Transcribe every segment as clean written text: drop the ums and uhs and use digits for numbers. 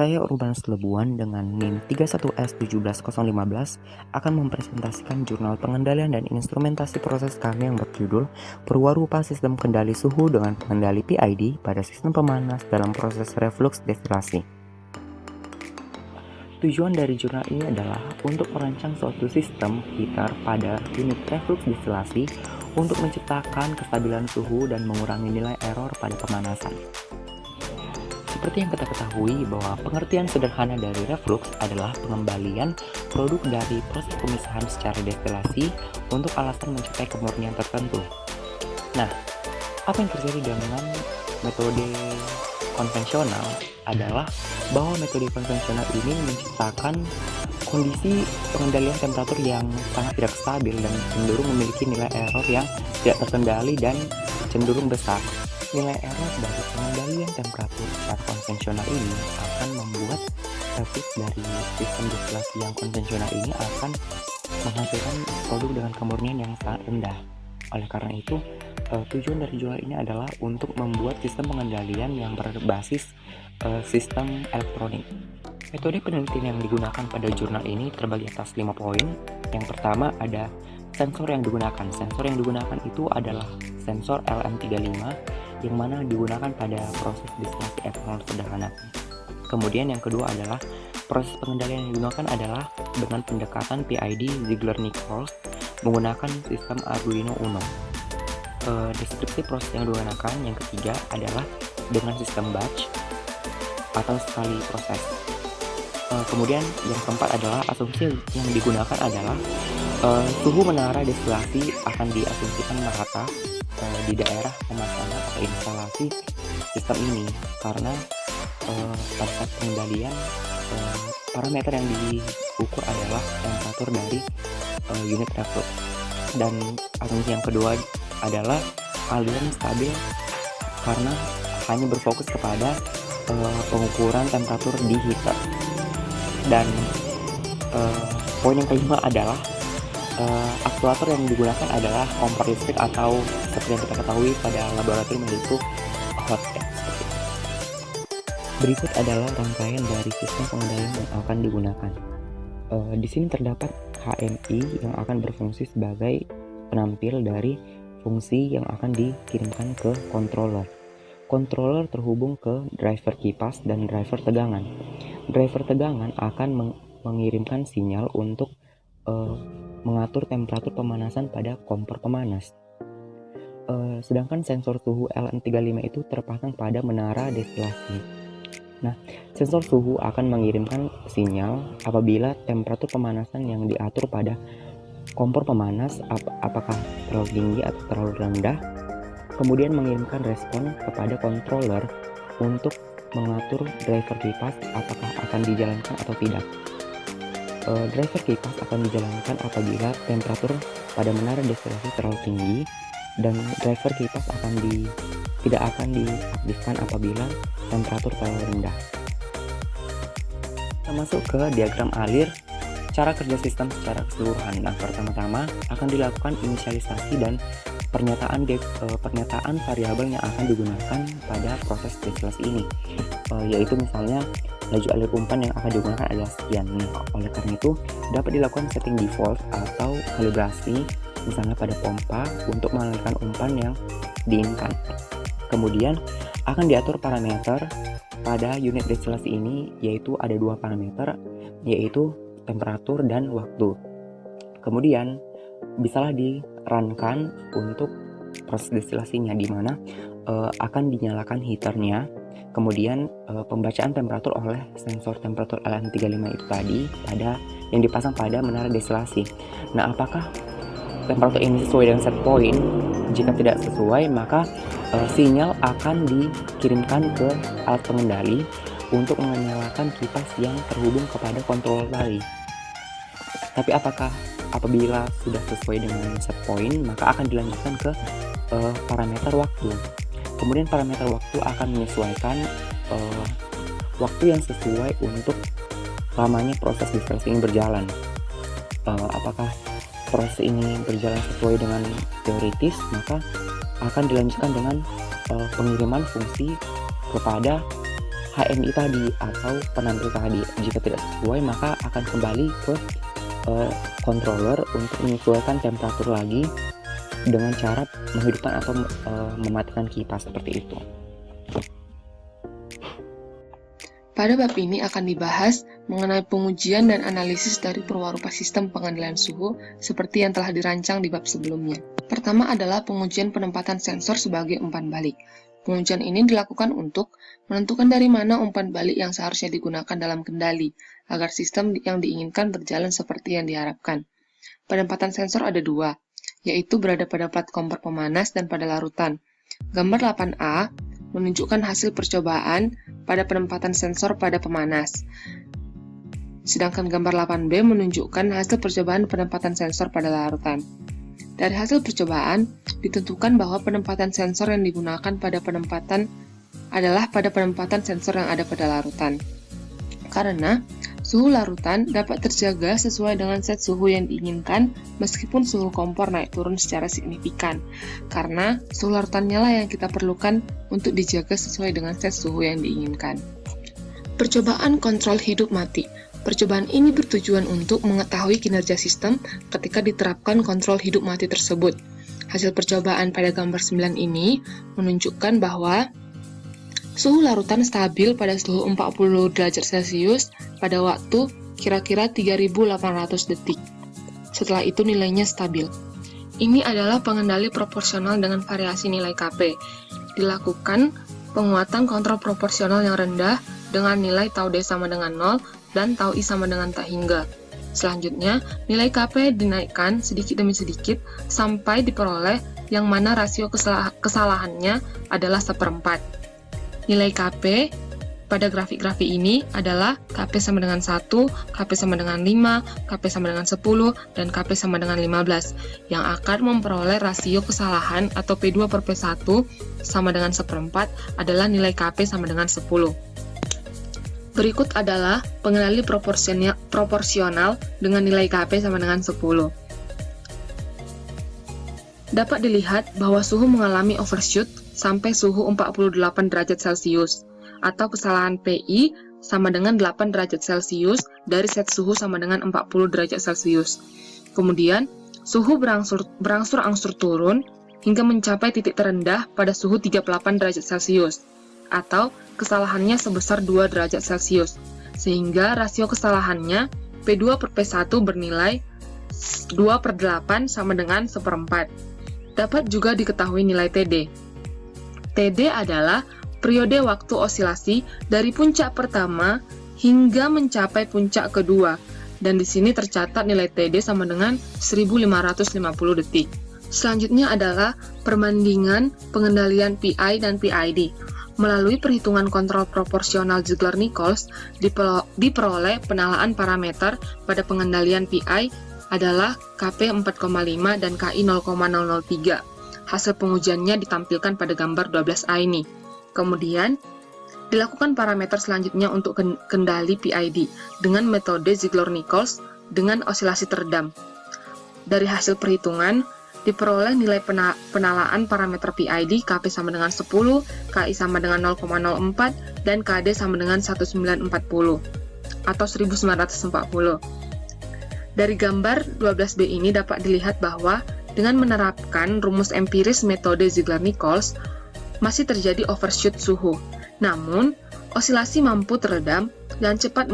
Saya Urbanus Lebuan dengan NIM 31S17015 akan mempresentasikan jurnal pengendalian dan instrumentasi proses kami yang berjudul Perwarupa Sistem Kendali Suhu dengan Pengendali PID pada Sistem Pemanas dalam Proses Reflux Destilasi. Tujuan dari jurnal ini adalah untuk merancang suatu sistem heater pada unit reflux destilasi untuk menciptakan kestabilan suhu dan mengurangi nilai error pada pemanasan. Seperti yang kita ketahui bahwa pengertian sederhana dari reflux adalah pengembalian produk dari proses pemisahan secara destilasi untuk alasan mencapai kemurnian tertentu. Nah, apa yang terjadi dengan metode konvensional adalah bahwa metode konvensional ini menciptakan kondisi pengendalian temperatur yang sangat tidak stabil dan cenderung memiliki nilai error yang tidak terkendali dan cenderung besar. Nilai error dari pengendalian temperatur secara konvensional ini akan membuat reflux dari sistem destilasi yang konvensional ini akan menghasilkan produk dengan kemurnian yang sangat rendah. Oleh karena itu, tujuan dari jurnal ini adalah untuk membuat sistem pengendalian yang berbasis sistem elektronik. Metode penelitian yang digunakan pada jurnal ini terbagi atas 5 poin. Yang pertama ada sensor yang digunakan. Sensor yang digunakan itu adalah sensor LM35 yang mana digunakan pada proses destilasi etanol sederhana. Kemudian yang kedua adalah proses pengendalian yang digunakan adalah dengan pendekatan PID Ziegler-Nichols menggunakan sistem Arduino Uno. Deskripsi proses yang digunakan yang ketiga adalah dengan sistem batch atau sekali proses. Kemudian yang keempat adalah asumsi yang digunakan adalah suhu menara destilasi akan diasumsikan merata di daerah pemasangan atau instalasi sistem ini karena pada saat pengendalian parameter yang diukur adalah temperatur dari unit reflux. Dan asumsi yang kedua adalah aliran stabil karena hanya berfokus kepada pengukuran temperatur di heater. Dan poin yang kelima adalah aktuator yang digunakan adalah kompor listrik atau seperti yang kita ketahui pada laboratorium yaitu hot gas. Berikut adalah rangkaian dari sistem pengendalian yang akan digunakan. Di sini terdapat HMI yang akan berfungsi sebagai penampil dari fungsi yang akan dikirimkan ke controller. Controller terhubung ke driver kipas dan driver tegangan. Driver tegangan akan mengirimkan sinyal untuk mengatur temperatur pemanasan pada kompor pemanas. Sedangkan sensor suhu LM35 itu terpasang pada menara destilasi. Nah, sensor suhu akan mengirimkan sinyal apabila temperatur pemanasan yang diatur pada kompor pemanas apakah terlalu tinggi atau terlalu rendah, kemudian mengirimkan respon kepada controller untuk mengatur driver kipas apakah akan dijalankan atau tidak. Driver kipas akan dijalankan apabila temperatur pada menara destilasi terlalu tinggi dan driver kipas tidak akan diaktifkan apabila temperatur terlalu rendah. Kita masuk ke diagram alir cara kerja sistem secara keseluruhan. Nah, pertama-tama akan dilakukan inisialisasi dan pernyataan variabel yang akan digunakan pada proses destilasi ini, yaitu misalnya laju alir umpan yang akan digunakan adalah sekian. Oleh karena itu dapat dilakukan setting default atau kalibrasi misalnya pada pompa untuk mengalirkan umpan yang diinginkan. Kemudian akan diatur parameter pada unit destilasi ini, yaitu ada 2 parameter, yaitu temperatur dan waktu. Kemudian bisalah di-runkan untuk proses destilasinya, di mana akan dinyalakan heaternya. Kemudian pembacaan temperatur oleh sensor temperatur LM35 itu tadi yang dipasang pada menara destilasi. Nah, apakah temperatur ini sesuai dengan set point? Jika tidak sesuai, maka sinyal akan dikirimkan ke alat pengendali untuk menyalakan kipas yang terhubung kepada kontrol tadi. Tapi apabila sudah sesuai dengan set point, maka akan dilanjutkan ke parameter waktu. Kemudian parameter waktu akan menyesuaikan waktu yang sesuai untuk lamanya proses destilasi ini berjalan. Apakah proses ini berjalan sesuai dengan teoritis, maka akan dilanjutkan dengan pengiriman fungsi kepada HMI tadi atau penampil tadi. Jika tidak sesuai, maka akan kembali ke controller untuk menyesuaikan temperatur lagi dengan cara menghidupkan atau mematikan kipas seperti itu. Pada bab ini akan dibahas mengenai pengujian dan analisis dari perwarupa sistem pengendalian suhu seperti yang telah dirancang di bab sebelumnya. Pertama adalah pengujian penempatan sensor sebagai umpan balik. Pengujian ini dilakukan untuk menentukan dari mana umpan balik yang seharusnya digunakan dalam kendali, agar sistem yang diinginkan berjalan seperti yang diharapkan. Penempatan sensor ada dua, yaitu berada pada plat kompor pemanas dan pada larutan. Gambar 8A menunjukkan hasil percobaan pada penempatan sensor pada pemanas. Sedangkan gambar 8B menunjukkan hasil percobaan penempatan sensor pada larutan. Dari hasil percobaan, ditentukan bahwa penempatan sensor yang digunakan pada penempatan adalah pada penempatan sensor yang ada pada larutan. Karena suhu larutan dapat terjaga sesuai dengan set suhu yang diinginkan meskipun suhu kompor naik turun secara signifikan. Karena suhu larutannya lah yang kita perlukan untuk dijaga sesuai dengan set suhu yang diinginkan. Percobaan kontrol hidup mati. Percobaan ini bertujuan untuk mengetahui kinerja sistem ketika diterapkan kontrol hidup mati tersebut. Hasil percobaan pada gambar 9 ini menunjukkan bahwa suhu larutan stabil pada suhu 40 derajat Celcius pada waktu kira-kira 3.800 detik. Setelah itu nilainya stabil. Ini adalah pengendali proporsional dengan variasi nilai Kp. Dilakukan penguatan kontrol proporsional yang rendah dengan nilai tau D sama dengan 0 dan tau I sama dengan tak hingga. Selanjutnya, nilai Kp dinaikkan sedikit demi sedikit sampai diperoleh yang mana rasio kesalahannya adalah 1/4. Nilai Kp pada grafik-grafik ini adalah Kp sama dengan 1, Kp sama dengan 5, Kp sama dengan 10, dan Kp sama dengan 15, yang akan memperoleh rasio kesalahan atau P2 per P1 sama dengan 1/4 adalah nilai Kp sama dengan 10. Berikut adalah pengendali proporsional dengan nilai Kp sama dengan 10. Dapat dilihat bahwa suhu mengalami overshoot sampai suhu 48 derajat Celcius, atau kesalahan PI sama dengan 8 derajat Celcius dari set suhu sama dengan 40 derajat Celcius. Kemudian, suhu berangsur-angsur turun hingga mencapai titik terendah pada suhu 38 derajat Celcius, atau kesalahannya sebesar 2 derajat Celcius, sehingga rasio kesalahannya P2 per P1 bernilai 2/8 sama dengan 1/4. Dapat juga diketahui nilai TD. TD adalah periode waktu osilasi dari puncak pertama hingga mencapai puncak kedua, dan di sini tercatat nilai TD sama dengan 1550 detik. Selanjutnya adalah perbandingan pengendalian PI dan PID. Melalui perhitungan kontrol proporsional Ziegler-Nichols, diperoleh penalaan parameter pada pengendalian PI adalah Kp 4,5 dan Ki 0,003. Hasil pengujiannya ditampilkan pada gambar 12A ini. Kemudian, dilakukan parameter selanjutnya untuk kendali PID dengan metode Ziegler-Nichols dengan osilasi teredam. Dari hasil perhitungan, diperoleh nilai penalaan parameter PID Kp sama dengan 10, Ki sama dengan 0,04, dan Kd sama dengan 1940 atau 1940. Dari gambar 12B ini dapat dilihat bahwa dengan menerapkan rumus empiris metode Ziegler-Nichols, masih terjadi overshoot suhu. Namun, osilasi mampu teredam dan cepat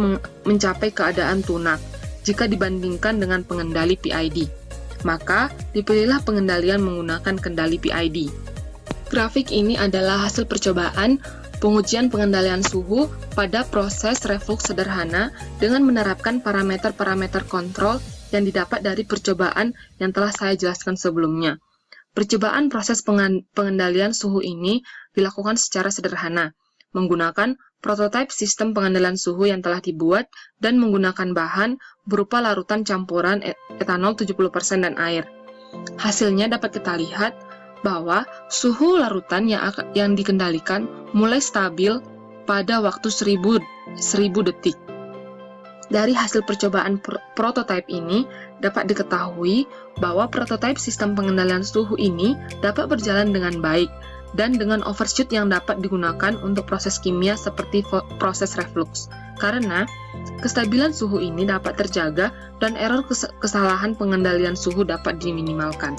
mencapai keadaan tunak jika dibandingkan dengan pengendali PID. Maka, dipilihlah pengendalian menggunakan kendali PID. Grafik ini adalah hasil percobaan pengujian pengendalian suhu pada proses reflux sederhana dengan menerapkan parameter-parameter kontrol yang didapat dari percobaan yang telah saya jelaskan sebelumnya. Percobaan proses pengendalian suhu ini dilakukan secara sederhana, menggunakan prototipe sistem pengendalian suhu yang telah dibuat dan menggunakan bahan berupa larutan campuran etanol 70% dan air. Hasilnya dapat kita lihat bahwa suhu larutan yang dikendalikan mulai stabil pada waktu 1000 detik. Dari hasil percobaan prototipe ini, dapat diketahui bahwa prototipe sistem pengendalian suhu ini dapat berjalan dengan baik dan dengan overshoot yang dapat digunakan untuk proses kimia seperti proses reflux. Karena kestabilan suhu ini dapat terjaga dan error kesalahan pengendalian suhu dapat diminimalkan.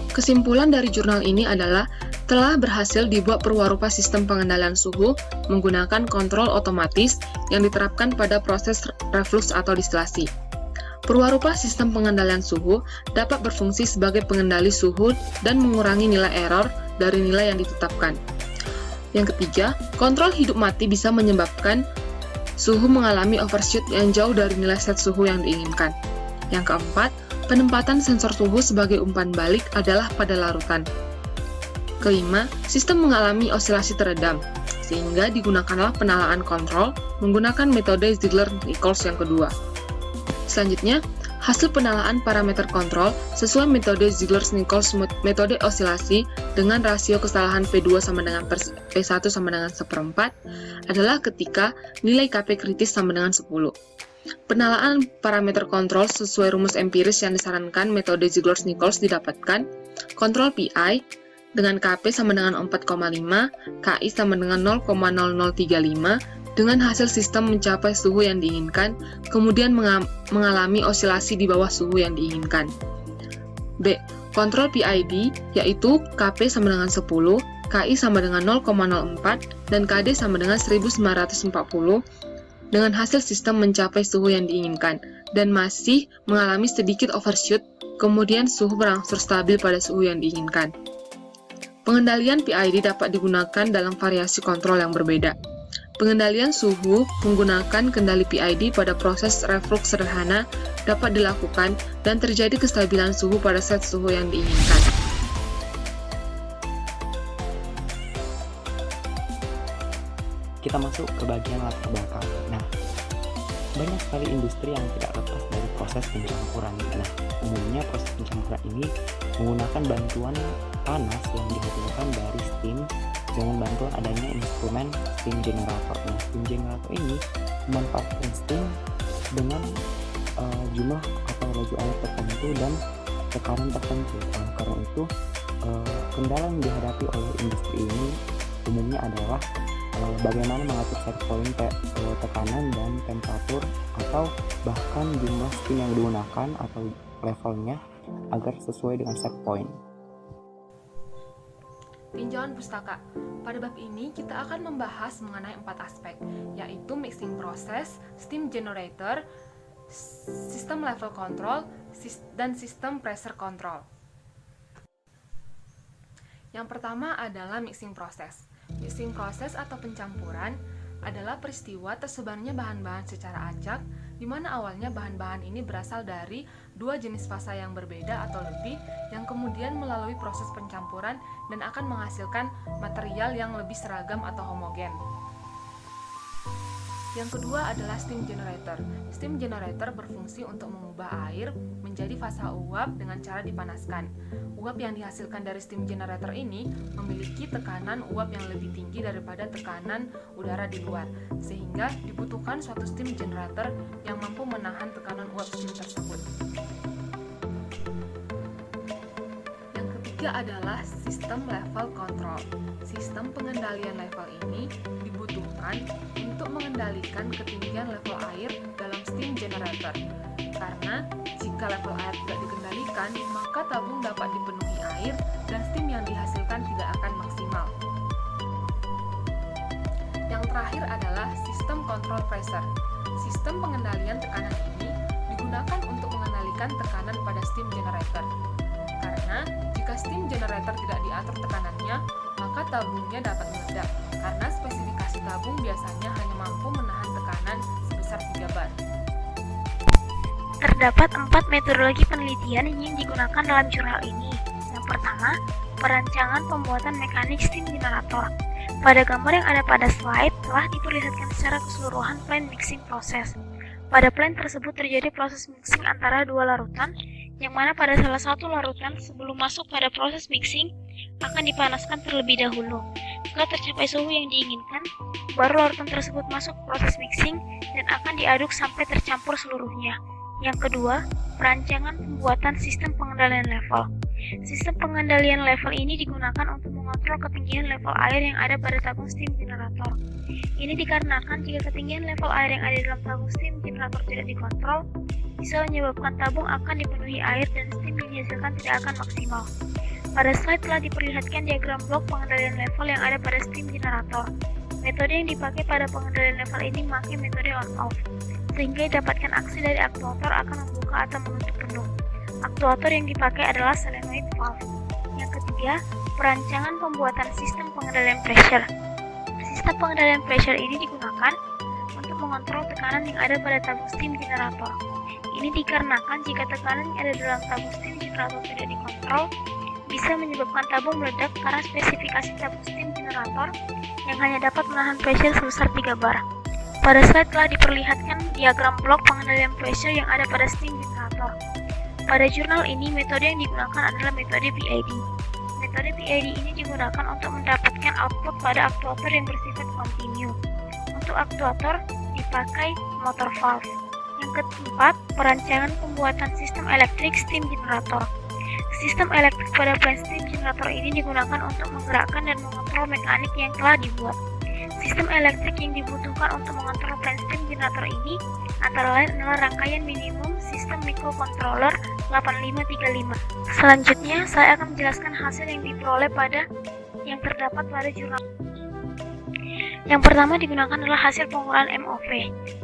Kesimpulan dari jurnal ini adalah telah berhasil dibuat perwarupa sistem pengendalian suhu menggunakan kontrol otomatis yang diterapkan pada proses reflux atau distilasi. Perwarupa sistem pengendalian suhu dapat berfungsi sebagai pengendali suhu dan mengurangi nilai error dari nilai yang ditetapkan. Yang ketiga, kontrol hidup mati bisa menyebabkan suhu mengalami overshoot yang jauh dari nilai set suhu yang diinginkan. Yang keempat, penempatan sensor suhu sebagai umpan balik adalah pada larutan. Kelima, sistem mengalami osilasi teredam, sehingga digunakanlah penalaan kontrol menggunakan metode Ziegler-Nichols yang kedua. Selanjutnya, hasil penalaan parameter kontrol sesuai metode Ziegler-Nichols metode osilasi dengan rasio kesalahan P2 sama dengan P1 sama dengan 1/4 adalah ketika nilai Kp kritis sama dengan 10. Penalaan parameter kontrol sesuai rumus empiris yang disarankan metode Ziegler-Nichols didapatkan kontrol PI dengan Kp sama dengan 4,5, Ki sama dengan 0,0035 dengan hasil sistem mencapai suhu yang diinginkan, kemudian mengalami osilasi di bawah suhu yang diinginkan. B. Kontrol PID, yaitu Kp sama dengan 10, Ki sama dengan 0,04, dan Kd sama dengan 1940, dengan hasil sistem mencapai suhu yang diinginkan, dan masih mengalami sedikit overshoot, kemudian suhu berangsur stabil pada suhu yang diinginkan. Pengendalian PID dapat digunakan dalam variasi kontrol yang berbeda. Pengendalian suhu menggunakan kendali PID pada proses reflux sederhana dapat dilakukan dan terjadi kestabilan suhu pada set suhu yang diinginkan. Kita masuk ke bagian latar belakang. Nah, banyak sekali industri yang tidak lepas dari proses pencampuran. Nah, umumnya proses pencampuran ini menggunakan bantuan panas yang dihasilkan dari steam dengan bantuan adanya instrumen steam generator. Nah, steam generator ini memanfaatkan steam dengan jumlah atau laju air tertentu dan tekanan tertentu. Karena itu, kendala yang dihadapi oleh industri ini umumnya adalah bagaimana mengatur set point tekanan dan temperatur atau bahkan jumlah steam yang digunakan atau levelnya agar sesuai dengan set point. Tinjauan pustaka. Pada bab ini kita akan membahas mengenai 4 aspek, yaitu mixing process, steam generator, sistem level control, dan sistem pressure control. Yang pertama adalah mixing process. Mixing process atau pencampuran adalah peristiwa tersebarnya bahan-bahan secara acak, di mana awalnya bahan-bahan ini berasal dari dua jenis fasa yang berbeda atau lebih, yang kemudian melalui proses pencampuran dan akan menghasilkan material yang lebih seragam atau homogen. Yang kedua adalah steam generator. Steam generator berfungsi untuk mengubah air menjadi fasa uap dengan cara dipanaskan. Uap yang dihasilkan dari steam generator ini memiliki tekanan uap yang lebih tinggi daripada tekanan udara di luar, sehingga dibutuhkan suatu steam generator yang mampu menahan tekanan uap steam tersebut. Yang ketiga adalah sistem level control. Sistem pengendalian level ini dibutuhkan untuk mengendalikan ketinggian level air dalam steam generator. Karena jika level air tidak dikendalikan, maka tabung dapat dipenuhi air dan steam yang dihasilkan tidak akan maksimal. Yang terakhir adalah sistem control pressure. Sistem pengendalian tekanan ini digunakan untuk mengendalikan tekanan pada steam generator. Karena jika steam generator tidak diatur tekanannya, maka tabungnya dapat meledak, karena spesifikasi tabung biasanya hanya mampu menahan tekanan sebesar 3 bar. Terdapat 4 metodologi penelitian yang digunakan dalam jurnal ini. Yang pertama, perancangan pembuatan mekanik steam generator. Pada gambar yang ada pada slide, telah diperlihatkan secara keseluruhan plan mixing proses. Pada plan tersebut terjadi proses mixing antara dua larutan, yang mana pada salah satu larutan sebelum masuk pada proses mixing akan dipanaskan terlebih dahulu. Jika tercapai suhu yang diinginkan, baru larutan tersebut masuk proses mixing dan akan diaduk sampai tercampur seluruhnya. Yang kedua, perancangan pembuatan sistem pengendalian level. Sistem pengendalian level ini digunakan untuk mengontrol ketinggian level air yang ada pada tabung steam generator. Ini dikarenakan jika ketinggian level air yang ada dalam tabung steam generator tidak dikontrol, bisa menyebabkan tabung akan dipenuhi air dan steam yang dihasilkan tidak akan maksimal. Pada slide telah diperlihatkan diagram blok pengendalian level yang ada pada steam generator. Metode yang dipakai pada pengendalian level ini memakai metode on-off, sehingga didapatkan aksi dari aktuator akan membuka atau menutup penuh. Aktuator yang dipakai adalah solenoid valve. Yang ketiga, perancangan pembuatan sistem pengendalian pressure. Sistem pengendalian pressure ini digunakan untuk mengontrol tekanan yang ada pada tabung steam generator. Ini dikarenakan jika tekanan yang ada dalam tabung steam generator tidak dikontrol, bisa menyebabkan tabung meledak karena spesifikasi tabung steam generator yang hanya dapat menahan pressure sebesar 3 bar. Pada slide telah diperlihatkan diagram blok pengendalian pressure yang ada pada steam generator. Pada jurnal ini, metode yang digunakan adalah metode PID. Metode PID ini digunakan untuk mendapatkan output pada aktuator yang bersifat kontinu. Untuk aktuator, dipakai motor valve. Yang keempat, perancangan pembuatan sistem elektrik steam generator. Sistem elektrik pada plant steam generator ini digunakan untuk menggerakkan dan mengontrol mekanik yang telah dibuat. Sistem elektrik yang dibutuhkan untuk mengontrol plant steam generator ini antara lain adalah rangkaian minimum sistem microcontroller 8535. Selanjutnya, saya akan menjelaskan hasil yang diperoleh pada yang terdapat pada jurnal. Yang pertama digunakan adalah hasil pengukuran MOV.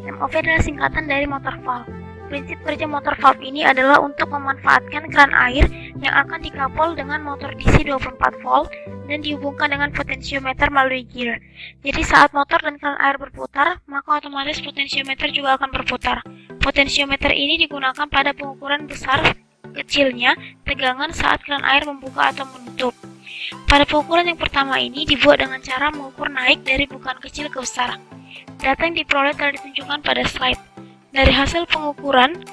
MOV adalah singkatan dari motor valve. Prinsip kerja motor valve ini adalah untuk memanfaatkan keran air yang akan dikapol dengan motor DC 24 volt dan dihubungkan dengan potensiometer melalui gear. Jadi saat motor dan keran air berputar, maka otomatis potensiometer juga akan berputar. Potensiometer ini digunakan pada pengukuran besar kecilnya tegangan saat keran air membuka atau menutup. Pada pengukuran yang pertama ini dibuat dengan cara mengukur naik dari bukaan kecil ke besar. Data yang diperoleh telah ditunjukkan pada slide. Dari hasil pengukuran,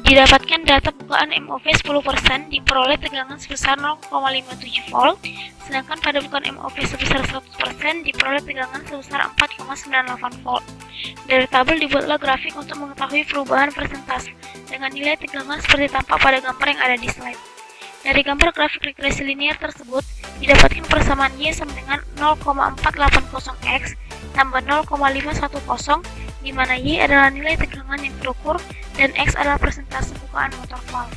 didapatkan data bukaan MOV 10% diperoleh tegangan sebesar 0,57 volt, sedangkan pada bukaan MOV sebesar 100% diperoleh tegangan sebesar 4,98 volt. Dari tabel dibuatlah grafik untuk mengetahui perubahan persentase dengan nilai tegangan seperti tampak pada gambar yang ada di slide. Dari gambar grafik regresi linear tersebut, didapatkan persamaan Y sama dengan 0,480X tambah 0,510, di mana Y adalah nilai tegangan yang terukur dan X adalah persentase bukaan motor valve.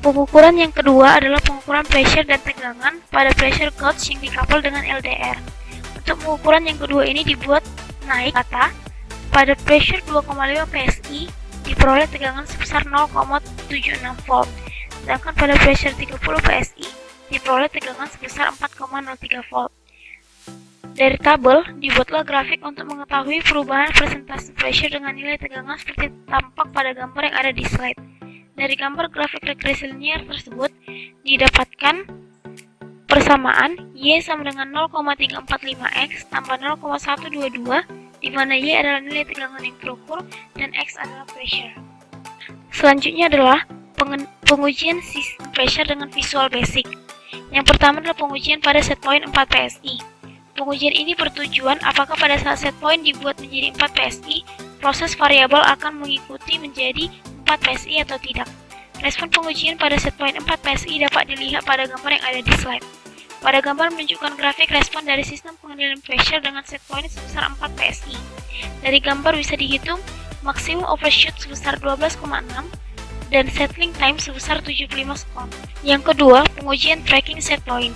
Pengukuran yang kedua adalah pengukuran pressure dan tegangan pada pressure gauge yang dikapal dengan LDR. Untuk pengukuran yang kedua ini dibuat naik kata pada pressure 2,5 PSI diperoleh tegangan sebesar 0,76 volt, sedangkan pada pressure 30 PSI diperoleh tegangan sebesar 4,03 volt. Dari tabel, dibuatlah grafik untuk mengetahui perubahan persentase pressure dengan nilai tegangan seperti tampak pada gambar yang ada di slide. Dari gambar grafik regresi linear tersebut, didapatkan persamaan Y sama dengan 0,345X tambah 0,122, di mana Y adalah nilai tegangan yang terukur dan X adalah pressure. Selanjutnya adalah pengujian sistem pressure dengan visual basic. Yang pertama adalah pengujian pada set point 4 PSI. Pengujian ini bertujuan apakah pada saat set point dibuat menjadi 4 PSI, proses variabel akan mengikuti menjadi 4 PSI atau tidak. Respon pengujian pada set point 4 PSI dapat dilihat pada gambar yang ada di slide. Pada gambar menunjukkan grafik respon dari sistem pengendalian pressure dengan set point sebesar 4 PSI. Dari gambar bisa dihitung maksimum overshoot sebesar 12,6 dan settling time sebesar 75 sekon. Yang kedua, pengujian tracking set point.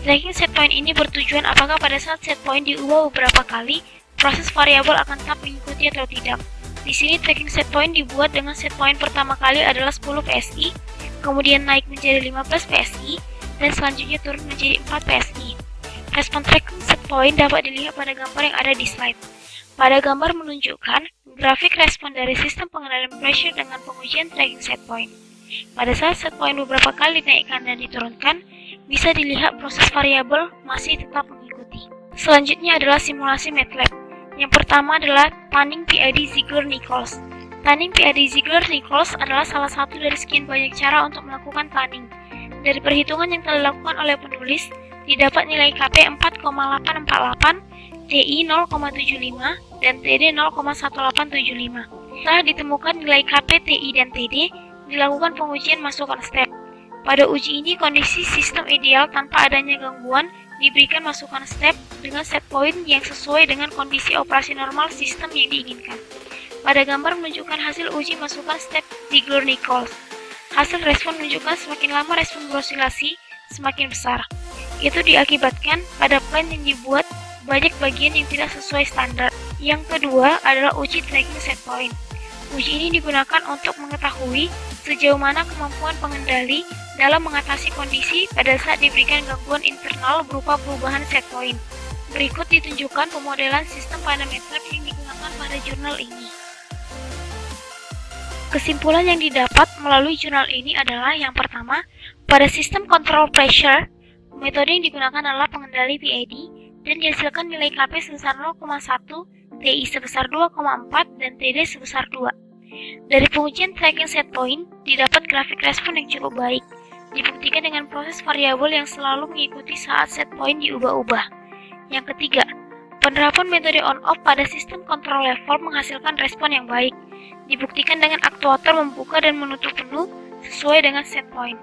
Tracking set point ini bertujuan apakah pada saat set point diubah beberapa kali, proses variabel akan tetap mengikuti atau tidak. Di sini tracking set point dibuat dengan set point pertama kali adalah 10 PSI, kemudian naik menjadi 15 PSI, dan selanjutnya turun menjadi 4 PSI. Respon tracking set point dapat dilihat pada gambar yang ada di slide. Pada gambar menunjukkan grafik respon dari sistem pengendalian pressure dengan pengujian tracking set point. Pada saat set point beberapa kali dinaikkan dan diturunkan, bisa dilihat proses variabel masih tetap mengikuti. Selanjutnya adalah simulasi MATLAB. Yang pertama adalah Tuning PID Ziegler-Nichols. Tuning PID Ziegler-Nichols adalah salah satu dari sekian banyak cara untuk melakukan tuning. Dari perhitungan yang telah dilakukan oleh penulis, didapat nilai KP 4,848, TI 0,75, dan TD 0,1875. Setelah ditemukan nilai KP, TI, dan TD, dilakukan pengujian masukkan step. Pada uji ini, kondisi sistem ideal tanpa adanya gangguan diberikan masukan step dengan set point yang sesuai dengan kondisi operasi normal sistem yang diinginkan. Pada gambar menunjukkan hasil uji masukan step Ziegler-Nichols. Hasil respon menunjukkan semakin lama respon berosilasi, semakin besar. Itu diakibatkan pada plan yang dibuat banyak bagian yang tidak sesuai standar. Yang kedua adalah uji tracking set point. Uji ini digunakan untuk mengetahui sejauh mana kemampuan pengendali dalam mengatasi kondisi pada saat diberikan gangguan internal berupa perubahan set point. Berikut ditunjukkan pemodelan sistem pada MATLAB yang digunakan pada jurnal ini. Kesimpulan yang didapat melalui jurnal ini adalah yang pertama, pada sistem control pressure, metode yang digunakan adalah pengendali PID dan dihasilkan nilai Kp sebesar 0,1, TI sebesar 2,4, dan TD sebesar 2. Dari pengujian tracking set point, didapat grafik respon yang cukup baik. Dibuktikan dengan proses variabel yang selalu mengikuti saat set point diubah-ubah. Yang ketiga, penerapan metode on-off pada sistem kontrol level menghasilkan respon yang baik. Dibuktikan dengan aktuator membuka dan menutup penuh sesuai dengan set point.